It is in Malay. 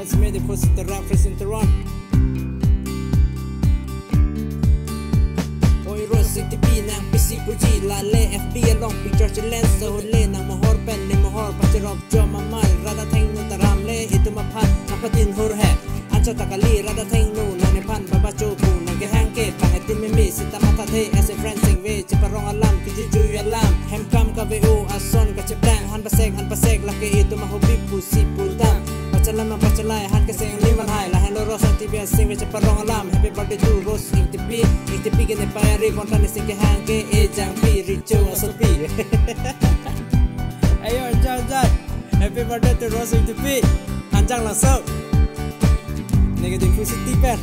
som är det positiva representerar. Oi rosik ti pinang pisi puji lale FB long picture challenge so le nang mohor pen ni mohor pachirop jo mamal rada theng nu taram le itu maphan napatin hor hai ancha takali rada theng nu nane phan baba cho bu nang ke hang ke pahetin me mi sita mata the as a friend sing we chiparong alam ki ju alam hem kam ka ve o ason ka cheplang han pasek la ke itu mahobi pusi pultam pachalai han ke sing liman hai la hello rosa tibia sing we chiparong alam happy birthday to Rose Iti ke ne payari kontan sing ke hang ke ejang pi richo asopi. Ayo jangan. Happy birthday to Rose Iti. Anjang langsung. Negatif positif kan.